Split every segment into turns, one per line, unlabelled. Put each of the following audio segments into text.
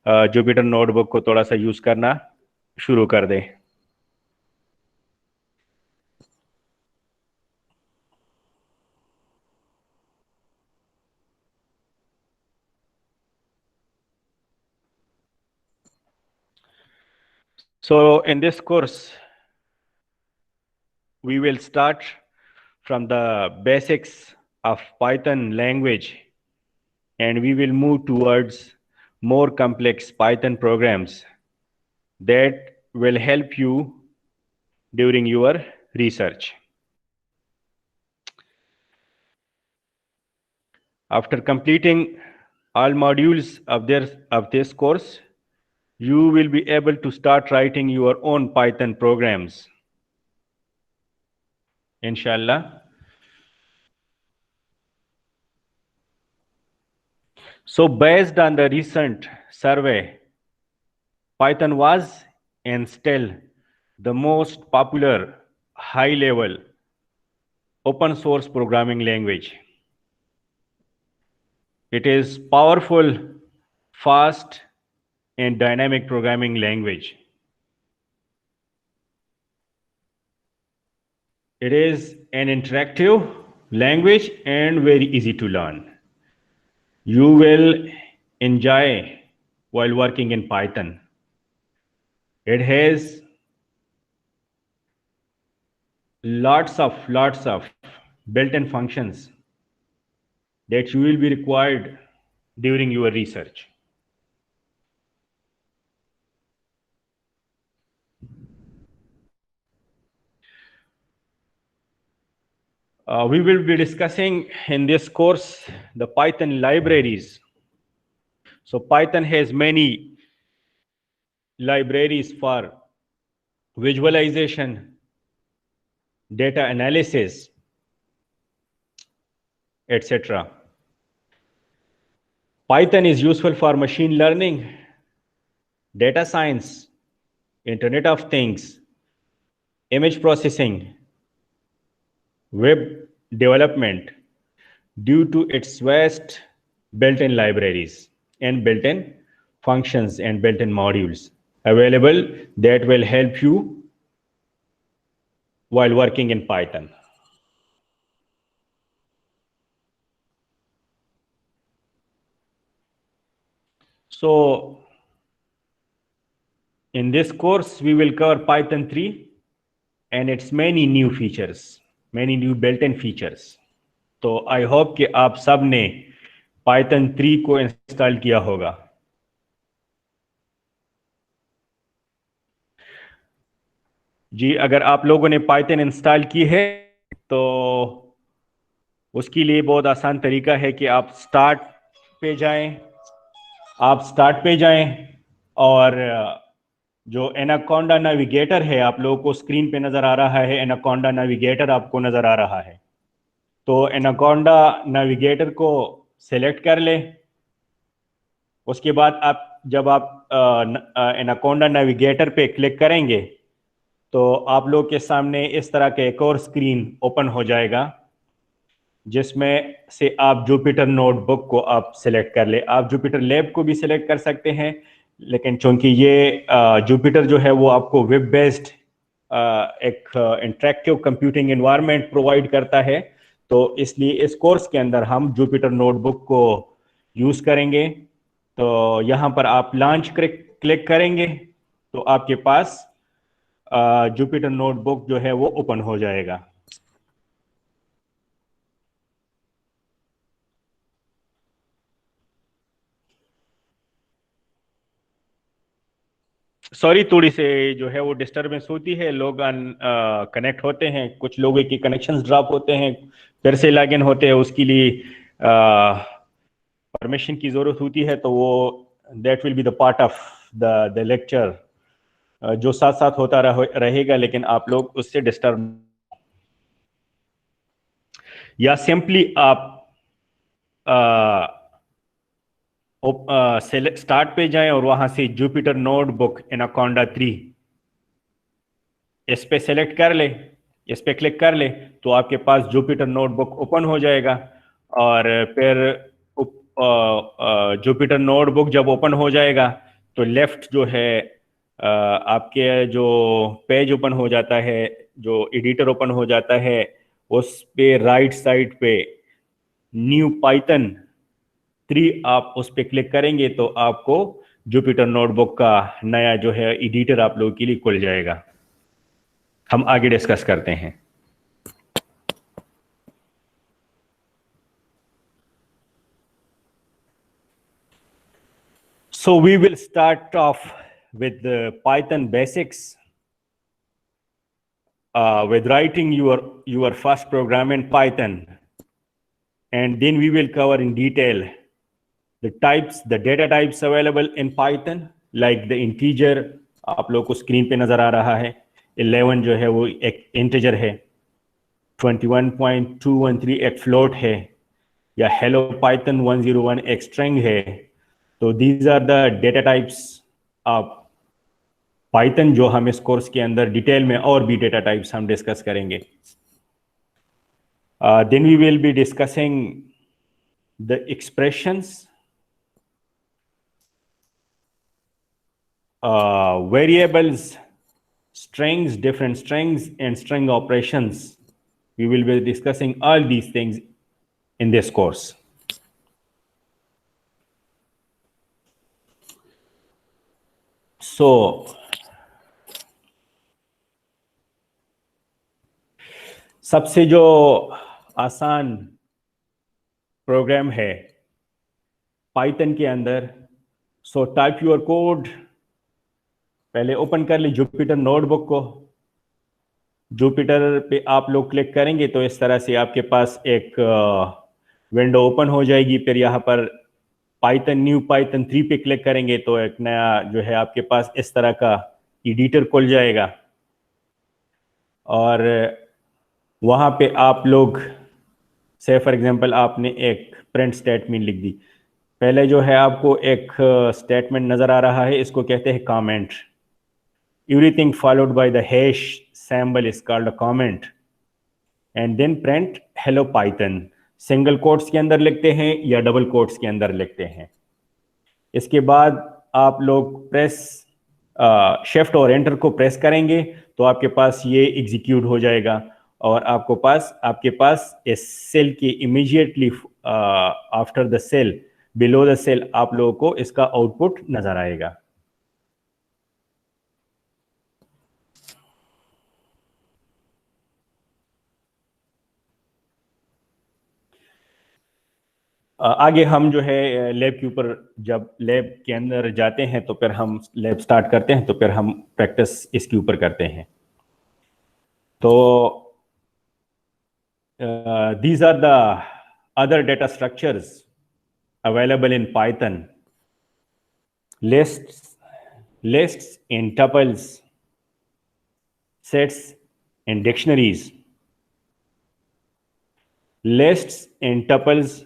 Jupyter notebook को थोड़ा सा यूज़ करना शुरू कर दें। So in this course, we will start from the basics of Python language, and we will move towards more complex Python programs that will help you during your research. After completing all modules of this course, you will be able to start writing your own Python programs, inshallah. So based on the recent survey, Python was and still the most popular high-level open source programming language. It is powerful, fast, and dynamic programming language. It is an interactive language and very easy to learn. You will enjoy while working in Python. It has lots of built-in functions that you will be required during your research. We will be discussing in this course the Python libraries. So Python has many libraries for visualization, data analysis, etc. Python is useful for machine learning, data science, Internet of Things, image processing, web development, due to its vast built-in libraries and built-in functions and built-in modules available that will help you while working in Python. So in this course, we will cover Python 3 and its many new features, many new built-in features. तो I hope कि आप सब ने Python 3 को install किया होगा। जी, अगर आप लोगों ने Python इंस्टॉल की है तो उसके लिए बहुत आसान तरीका है कि आप स्टार्ट पे जाएं और जो एनाकोंडा नेविगेटर है, आप लोगों को स्क्रीन पे नज़र आ रहा है, एनाकोंडा नेविगेटर आपको नज़र आ रहा है। तो एनाकोंडा नेविगेटर को सेलेक्ट कर लें। उसके बाद जब आप एनाकोंडा नेविगेटर पे क्लिक करेंगे तो आप लोग के सामने इस तरह का एक और स्क्रीन ओपन हो जाएगा, जिसमें से आप जुपिटर नोटबुक को आप सिलेक्ट कर ले। आप जुपिटर लैब को भी सिलेक्ट कर सकते हैं, लेकिन चूंकि ये जुपिटर जो है वो आपको वेब बेस्ड एक इंटरेक्टिव कंप्यूटिंग एनवायरनमेंट प्रोवाइड करता है, तो इसलिए इस कोर्स के अंदर हम जुपिटर नोटबुक को यूज़ करेंगे। तो यहाँ पर आप लॉन्च क्लिक करेंगे तो आपके पास जुपिटर नोटबुक जो है वो ओपन हो जाएगा। सॉरी, थोड़ी से जो है वो डिस्टरबेंस होती है, लोग कनेक्ट होते हैं, कुछ लोगों की कनेक्शंस ड्रॉप होते हैं, फिर से लॉगिन होते हैं, उसके लिए परमिशन की ज़रूरत होती है। तो वो that will be the part of the lecture जो साथ साथ होता रहेगा, लेकिन आप लोग उससे डिस्टर्ब या सिंपली आप स्टार्ट पे जाएं और वहां से जुपिटर नोटबुक एनाकोंडा 3 इस पे सेलेक्ट कर ले, इस पे क्लिक कर ले तो आपके पास जुपिटर नोटबुक ओपन हो जाएगा। और फिर जुपिटर नोटबुक जब ओपन हो जाएगा तो लेफ्ट जो है आपके जो पेज ओपन हो जाता है, जो एडिटर ओपन हो जाता है, उस पे राइट साइड पे न्यू पाइथन 3 आप उस पे क्लिक करेंगे तो आपको जुपिटर नोटबुक का नया जो है एडिटर आप लोगों के लिए खुल जाएगा। हम आगे डिस्कस करते हैं। So we will start off with the Python basics, with writing your first program in Python, and then we will cover in detail the types, the data types available in Python, like the integer, आप लोग को screen पे नजर आ रहा है, 11 जो है वो एक इंटीजर है, 21.213 एक फ्लोट है, या हेलो पाइथन 101 एक स्ट्रिंग है। तो these are the data types of Python, जो हम इस कोर्स के अंदर डिटेल में और भी डेटा टाइप्स हम डिस्कस करेंगे। Then we will be discussing the expressions, variables, strings, different strings, and string operations. We will be discussing all these things in this course. So, सबसे जो आसान प्रोग्राम है पाइथन के अंदर, सो टाइप योर कोड, पहले open कर ली Jupyter notebook को। Jupiter पे आप लोग क्लिक करेंगे तो इस तरह से आपके पास एक विंडो ओपन हो जाएगी। फिर यहाँ पर पाइथन न्यू पाइथन 3 पे क्लिक करेंगे तो एक नया जो है आपके पास इस तरह का एडिटर खुल जाएगा, और वहाँ पे आप लोग से फॉर एग्जांपल आपने एक प्रिंट स्टेटमेंट लिख दी। पहले जो है आपको एक स्टेटमेंट नज़र आ रहा है, इसको कहते हैं comment. Everything followed by the hash symbol is called a comment, and then print hello Python. Single quotes के अंदर लिखते हैं या डबल कोट्स के अंदर लिखते हैं। इसके बाद आप लोग प्रेस शिफ्ट और एंटर को प्रेस करेंगे तो आपके पास ये एग्जीक्यूट हो जाएगा, और आपके पास इस सेल के immediately after the cell, below the cell, आप लोगों को इसका आउटपुट नजर आएगा। आगे हम जो है लैब के ऊपर, जब लैब के अंदर जाते हैं तो फिर हम लैब स्टार्ट करते हैं, तो फिर हम प्रैक्टिस इसके ऊपर करते हैं। तो these are the other data structures available in Python: lists in tuples, sets in dictionaries. Lists in tuples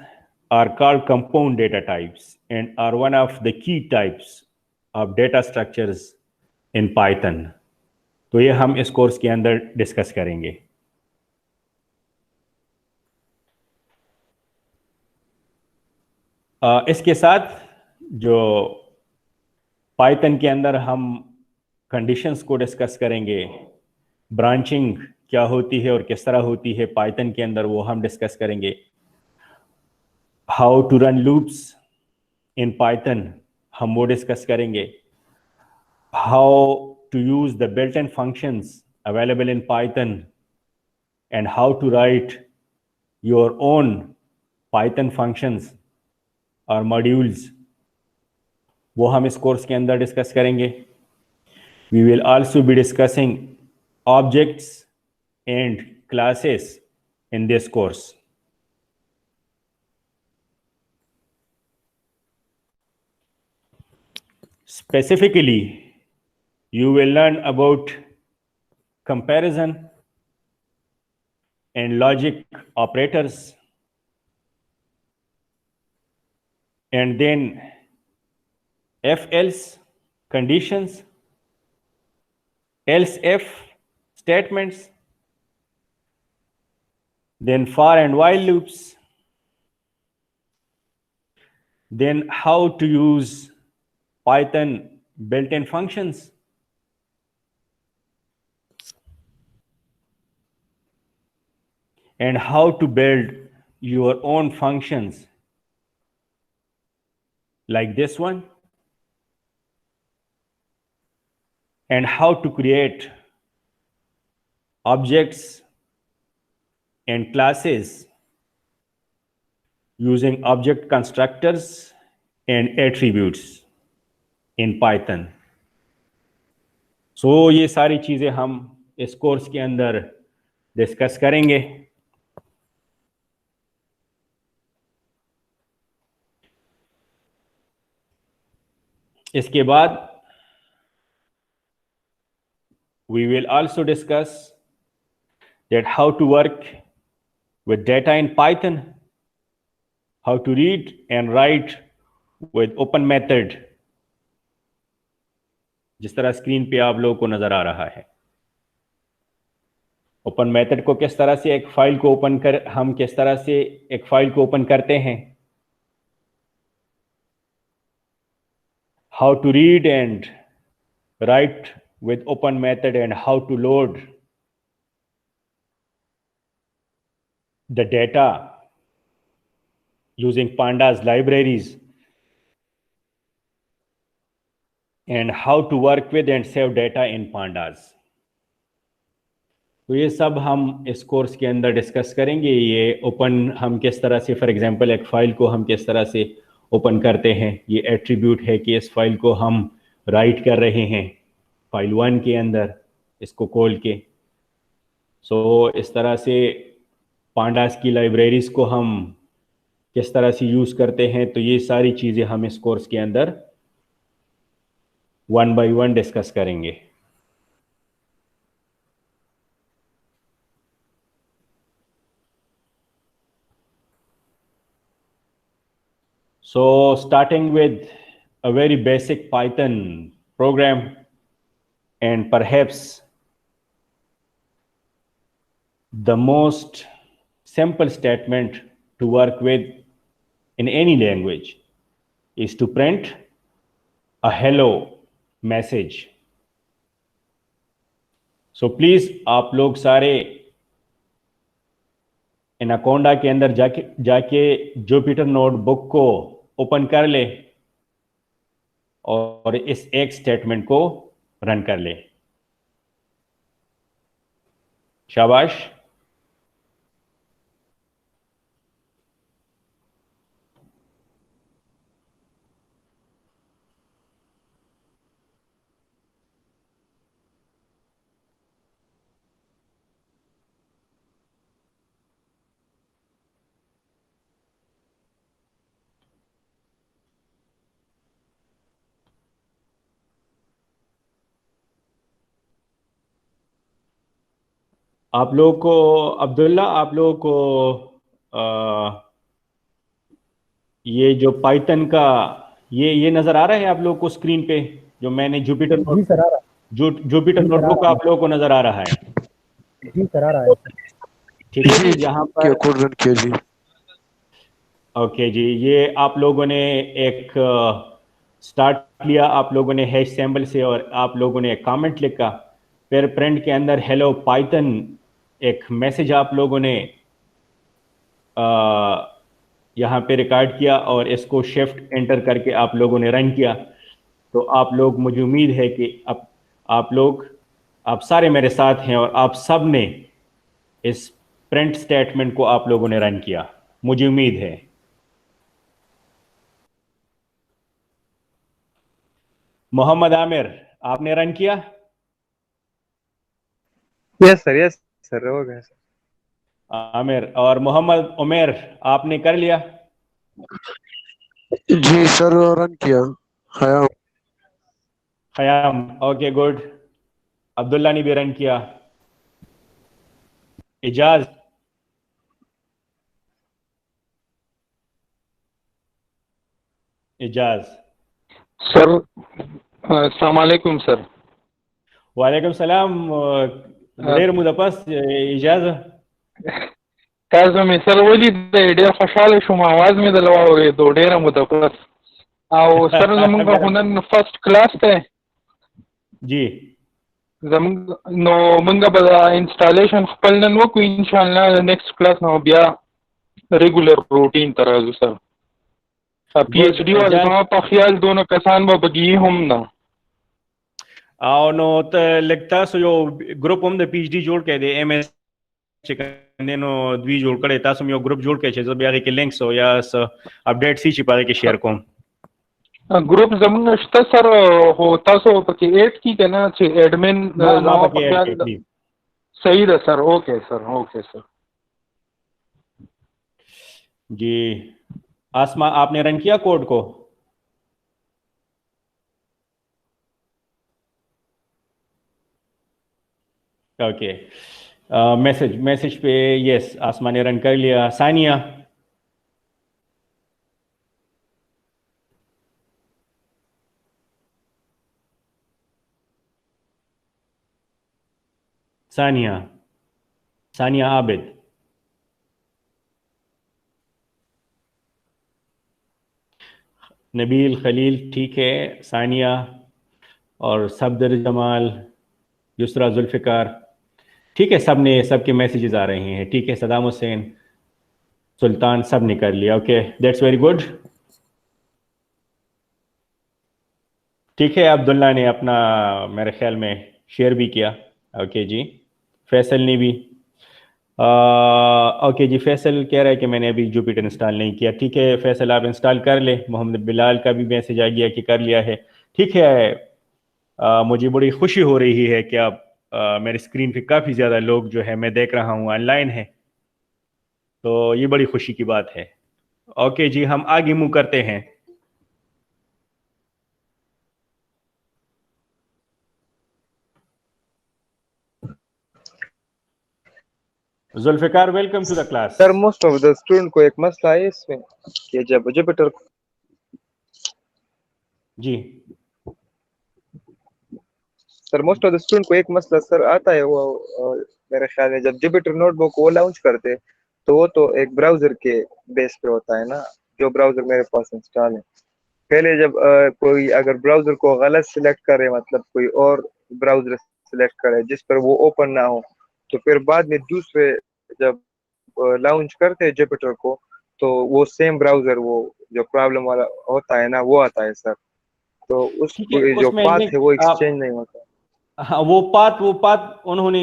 are called compound data types and are one of the key types of data structures in Python. तो ये हम इस course के अंदर discuss करेंगे। इसके साथ जो पाइथन के अंदर हम कंडीशंस को डिस्कस करेंगे, ब्रांचिंग क्या होती है और किस तरह होती है पाइथन के अंदर, वो हम डिस्कस करेंगे। How to run loops in Python, हम वो डिस्कस करेंगे। How to use the built in functions available in Python, and how to write your own Python functions और मॉड्यूल्स, वो हम इस कोर्स के अंदर डिस्कस करेंगे। We will also be discussing objects and classes in this course. Specifically, you will learn about comparison and logic operators, and then if-else conditions, else-if statements, then for and while loops, then how to use Python built-in functions. And how to build your own functions like this one, and how to create objects and classes using object constructors and attributes in Python. So ये सारी चीज़ें हम इस course के अंदर discuss करेंगे. इसके बाद we will also discuss that how to work with data in Python, how to read and write with open method, जिस तरह स्क्रीन पे आप लोगों को नजर आ रहा है. ओपन मेथड को किस तरह से एक फाइल को ओपन कर हम किस तरह से एक फाइल को ओपन करते हैं, how to read and write with open method, and how to load the data using pandas libraries, and how to work with and save data in pandas. तो ये सब हम इस कोर्स के अंदर डिस्कस करेंगे. ये ओपन हम किस तरह से, फॉर एग्जांपल एक फाइल को हम किस तरह से ओपन करते हैं. ये एट्रीब्यूट है कि इस फाइल को हम राइट कर रहे हैं फाइल 1 के अंदर, इसको खोल के. सो इस तरह से पांडास की लाइब्रेरीज को हम किस तरह से यूज़ करते हैं. तो ये सारी चीज़ें हम इस कोर्स के अंदर 1 by 1 डिस्कस करेंगे. So starting with a very basic Python program, and perhaps the most simple statement to work with in any language is to print a hello message. So please आप लोग सारे anaconda के अंदर जाके Jupyter notebook को open कर ले और इस एक स्टेटमेंट को रन कर ले. शाबाश. आप लोगों को अब्दुल्ला, आप लोगों को ये जो पाइथन का ये नजर आ रहा है आप लोगों को स्क्रीन पे, जो मैंने जुपिटर नोटबुक आप लोगों को नजर आ रहा है?
जी सर, आ रहा है.
ठीक है. यहाँ पर कोड रन किया जी. ओके जी. ये आप लोगों ने एक स्टार्ट लिया, आप लोगों ने हैश सिंबल से, और आप लोगों ने एक कमेंट लिखा. फिर प्रिंट के अंदर हेलो पाइथन एक मैसेज आप लोगों ने यहाँ पे रिकॉर्ड किया, और इसको शिफ्ट एंटर करके आप लोगों ने रन किया. तो आप लोग, मुझे उम्मीद है कि अब आप सारे मेरे साथ हैं और आप सब ने इस प्रिंट स्टेटमेंट को आप लोगों ने रन किया, मुझे उम्मीद है. मोहम्मद आमिर, आपने रन किया?
यस सर, हो गया सर.
आमिर. और मोहम्मद उमेर, आपने कर लिया?
जी सर, रन किया.
खयाम. Okay good. अब्दुल्ला ने भी रन किया. इजाज.
सर. अस्सलाम वालेकुम सर.
वालेकुम सलाम. غير مدپس اجازه.
تاسو مې سره ولید ډېر خوشاله شوم، आवाज مې د لواورې ډېر مدپس. او سر زمونږ هنن فرست کلاس ته
जी
زمونږ نو مونږ به انسټالیشن خپل نن وکړو ان شاء الله نیکسٹ کلاس نو بیا ریګولر روټین ته راځو سر پی ایچ डी والے زما په خیال دونه کسان به بګي هم نه
او نو ته لکتا سو یو ګروپ هم د پی ایچ डी جوړ کړي د ایم ایس چې نو دوی جوړ کړي تاسو یو ګروپ جوړ کړئ چې زه بیا کې لینکس او یا اپډیټ سی چې پاره کې شیر کوم
ګروپ زمونږ شته سر هو تاسو پکې ایډ کی کنه چې ایڈمن صحیح ده سر اوکے سر
جی आसमा आपने रन किया कोड को ओके मैसेज पे यस आसमा ने रन कर लिया सानिया सानिया आबिद नबील खलील ठीक है सानिया और सफदर जमाल युसरा जुल्फ़िकार ठीक है सबके मैसेजेस आ रहे हैं ठीक है सदाम हुसैन सुल्तान सब ने कर लिया ओके दैट्स वेरी गुड ठीक है अब्दुल्ला ने अपना मेरे ख्याल में शेयर भी किया ओके जी फैसल ने भी ओके जी फैसल कह रहा है कि मैंने अभी जुपिटर इंस्टॉल नहीं किया ठीक है फैसल आप इंस्टॉल कर ले मोहम्मद बिलाल का भी मैसेज आ गया कि कर लिया है ठीक है मुझे बड़ी खुशी हो रही है कि आप मेरे स्क्रीन पे काफ़ी ज़्यादा लोग जो है मैं देख रहा हूँ ऑनलाइन है तो ये बड़ी खुशी की बात है ओके जी हम आगे मूव करते हैं Zulfiqar welcome to the class
sir most of the student को एक मसला है इसमें कि जब जुपिटर
जी
sir most of the student को एक मसला सर आता है वो मेरे ख्याल में जब जुपिटर नोटबुक को लॉन्च करते तो वो तो एक ब्राउजर के बेस पे होता है ना जो ब्राउजर मेरे पास इंस्टॉल है पहले जब कोई अगर ब्राउजर को गलत सिलेक्ट करे मतलब कोई और ब्राउजर सिलेक्ट करे जिस पर वो ओपन ना हो तो फिर बाद में दूसरे जब लॉन्च करते हैं जुपिटर को तो वो सेम ब्राउजर वो जो प्रॉब्लम वाला होता है ना वो आता है सर तो उस जो पाथ है वो एक्सचेंज नहीं होता
हाँ वो पाथ उन्होंने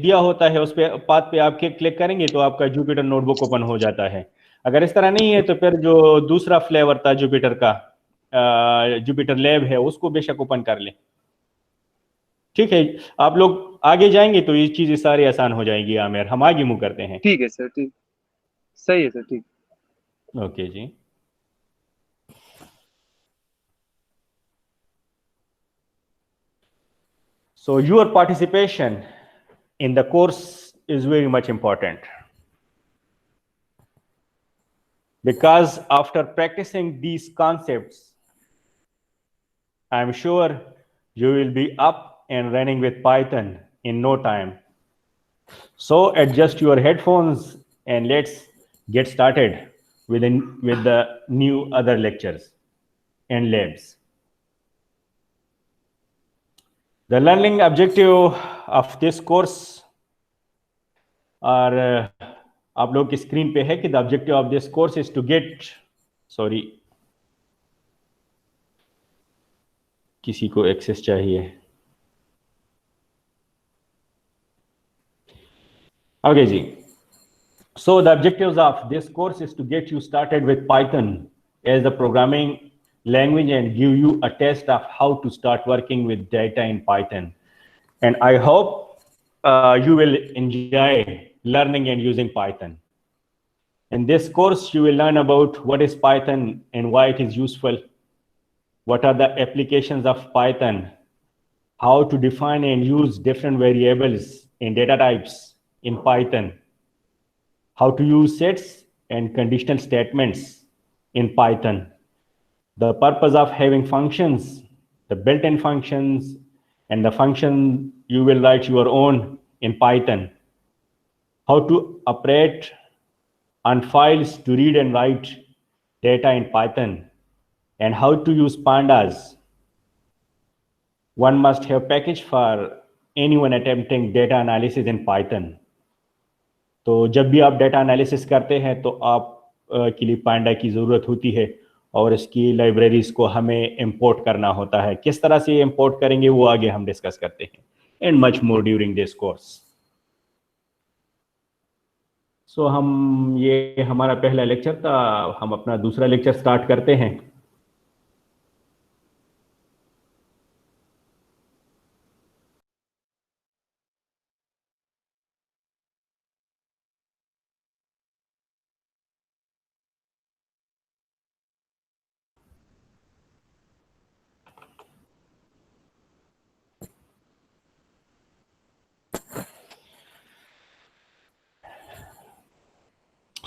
दिया होता है उस पे पाथ पे आप क्लिक करेंगे तो आपका जुपिटर नोटबुक ओपन हो जाता है अगर इस तरह नहीं है तो फिर जो दूसरा फ्लेवर था जुपिटर का जुपिटर लैब है उसको बेशक ओपन कर ले ठीक है आप लोग आगे जाएंगे तो ये चीजें सारी आसान हो जाएंगी आमिर हम आगे मूव करते हैं
ठीक है सर ठीक सही है सर ठीक
ओके जी So your participation in the course is very much important because after practicing these concepts, I'm sure you will be up and running with Python in no time. So adjust your headphones and let's get started with the new other lectures and labs. The learning objective of this course और आप लोग की screen पे है कि the objective of this course is to get किसी को access चाहिए okay ji so the objectives of this course is to get you started with Python as the programming language and give you a test of how to start working with data in Python. And I hope you will enjoy learning and using Python. In this course, you will learn about what is Python and why it is useful, what are the applications of Python, how to define and use different variables and data types in Python, how to use sets and conditional statements in Python, the purpose of having functions, the built-in functions, and the function you will write your own in Python, how to operate on files to read and write data in Python, and how to use pandas. One must have package for anyone attempting data analysis in Python. तो जब भी आप data analysis करते हैं तो आप के लिए पांडा की ज़रूरत होती है और इसकी लाइब्रेरीज को हमें इंपोर्ट करना होता है। किस तरह से इंपोर्ट करेंगे वो आगे हम डिस्कस करते हैं and much more during this course. So हम ये हमारा पहला लेक्चर था, हम अपना दूसरा लेक्चर स्टार्ट करते हैं।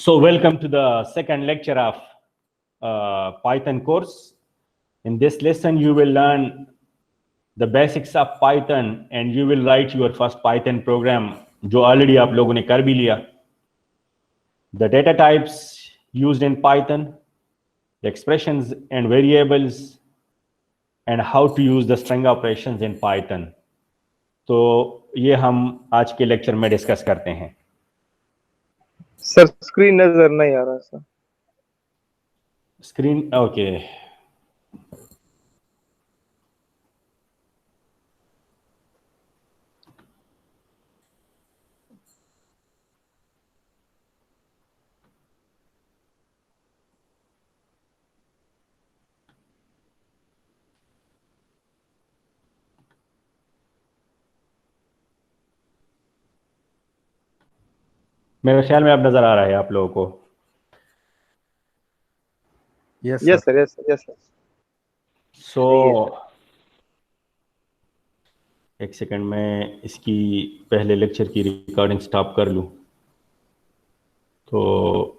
So welcome to the second lecture of Python course. In this lesson, you will learn the basics of Python and you will write your first Python program, जो already आप लोगों ने कर भी लिया. The data types used in Python, the expressions and variables, and how to use the string operations in Python. तो ये हम आज के लेक्चर में डिस्कस करते हैं।
सर स्क्रीन नजर नहीं आ रहा सर।
स्क्रीन ओके मेरे ख्याल में अब नजर आ रहा है आप लोगों को।
Yes sir yes sir yes sir.
So एक सेकंड में इसकी पहले लेक्चर की रिकॉर्डिंग स्टॉप कर लूं तो